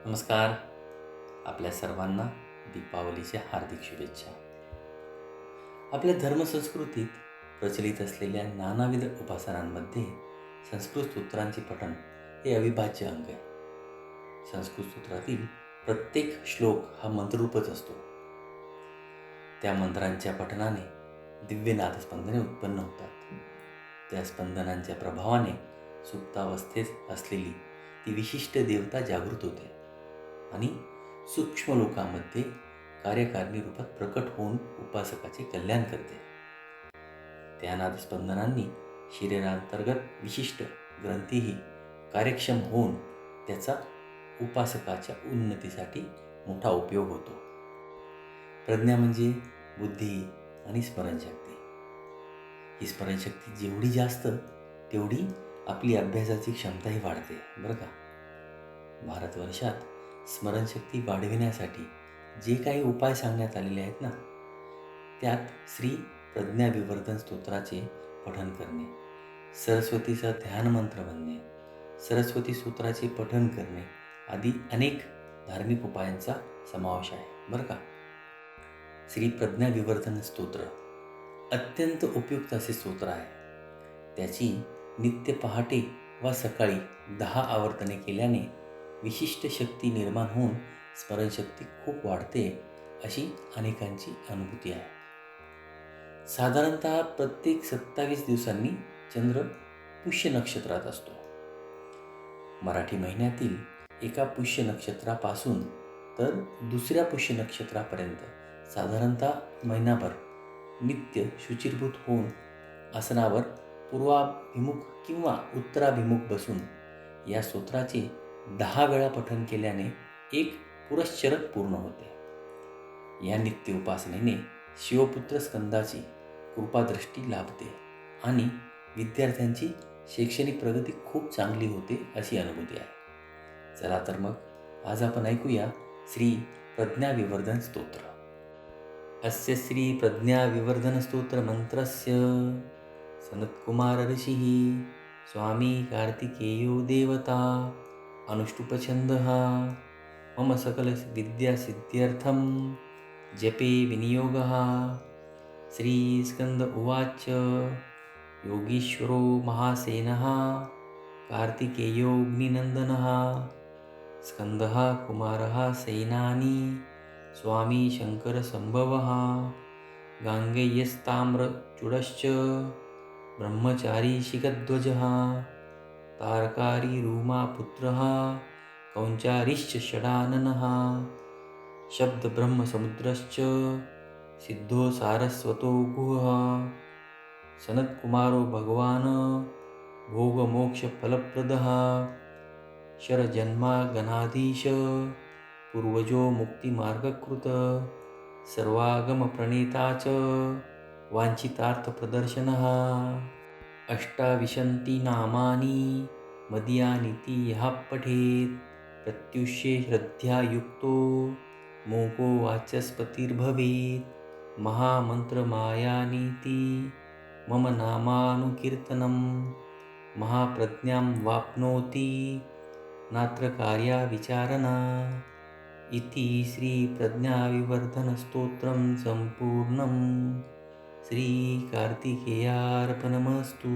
नमस्कार. आपल्या सर्वांना दीपावलीच्या हार्दिक शुभेच्छा. आपल्या धर्मसंस्कृतीत प्रचलित असलेल्या नानाविध उपासनांमध्ये संस्कृत सूत्रांचे पठण हे अविभाज्य अंग आहे. संस्कृत सूत्रातील प्रत्येक श्लोक हा मंत्ररूपच असतो. त्या मंत्रांच्या पठणाने दिव्य नादस्पंदने उत्पन्न होतात. त्या स्पंदनांच्या प्रभावाने सुप्तावस्थेत असलेली ती विशिष्ट देवता जागृत होते आणि सूक्ष्म लोकांमध्ये कार्यकारिणी रूपात प्रकट होऊन उपासकाचे कल्याण करते. त्या नादस्पंदनांनी शरीरांतर्गत विशिष्ट ग्रंथीही कार्यक्षम होऊन त्याचा उपासकाच्या उन्नतीसाठी मोठा उपयोग होतो. प्रज्ञा म्हणजे बुद्धी आणि स्मरणशक्ती. ही स्मरणशक्ती जेवढी जास्त तेवढी आपली अभ्यासाची क्षमताही वाढते बरं का. भारतवर्षात स्मरणशक्ती वाढविण्यासाठी जे काही उपाय सांगण्यात आलेले आहेत ना, त्यात श्री प्रज्ञाविवर्धन स्तोत्राचे पठन करणे, सरस्वतीचा ध्यानमंत्र म्हणणे, सरस्वती सूत्राचे पठन करणे आदी अनेक धार्मिक उपायांचा समावेश आहे बरं का. श्री प्रज्ञाविवर्धन स्तोत्र अत्यंत उपयुक्त असे स्तोत्र आहे. त्याची नित्य पहाटे व सकाळी 10 आवर्तने केल्याने विशिष्ट शक्ती निर्माण होऊन स्मरणशक्ती खूप वाढते अशी अनेकांची अनुभूती आहे. साधारणतः प्रत्येक 27 दिवसांनी चंद्र पुष्य नक्षत्रात असतो. मराठी महिन्यातील एका पुष्य नक्षत्रापासून तर दुसऱ्या पुष्य नक्षत्रापर्यंत साधारणतः महिनाभर नित्य शुचिर्भूत होऊन आसनावर पूर्वाभिमुख किंवा उत्तराभिमुख बसून या स्तोत्राचे 10 वेळा पठन केल्याने एक पुरश्चरक पूर्ण होते. या नित्य उपासनेने शिवपुत्र स्कंदाची कृपादृष्टी लाभते आणि विद्यार्थ्यांची शैक्षणिक प्रगती खूप चांगली होते अशी अनुभूती आहे. चला तर मग आज आपण ऐकूया श्री प्रज्ञाविवर्धन स्तोत्र. अस्य श्री प्रज्ञाविवर्धन स्तोत्र मंत्रस्य सनत्कुमार ऋषिः स्वामी कार्तिकेयो देवता अनुष्टुपछन्दः मम सकल विद्यासिद्ध्यर्थं जपे विनियोगः. श्रीस्कंद उवाच योगीश्वरो महासेनः कार्तिकेयोऽग्निनन्दनः स्कन्दः कुमारः सेनानी स्वामी शङ्करसम्भवः गाङ्गेयस्ताम्रचूडश्च ब्रह्मचारी शिखध्वजः तारकारी रूमापुत्रः कौञ्चारिश्च षडाननः शब्दब्रह्मसमुद्रश्च सिद्धो सारस्वतो गुहः सनत्कुमारो भगवान् भोगमोक्षफलप्रदः शरजन्मागणाधीश पूर्वजो मुक्तिमार्गकृत सर्वागमप्रणेता च वाञ्छितार्थप्रदर्शनः. अष्टाविंशति नामानि मदीयानीति यः पठेत् प्रत्युष्ये श्रद्धयायुक्तो मूको वाचस्पतिर्भवेत्. महामन्त्रमायानीति मम नामानुकीर्तनं महाप्रज्ञां वाप्नोति नात्र कार्या विचारणा. इति श्रीप्रज्ञाविवर्धनस्तोत्रं सम्पूर्णं. श्रीकार्तिकेयार्पणमस्तु.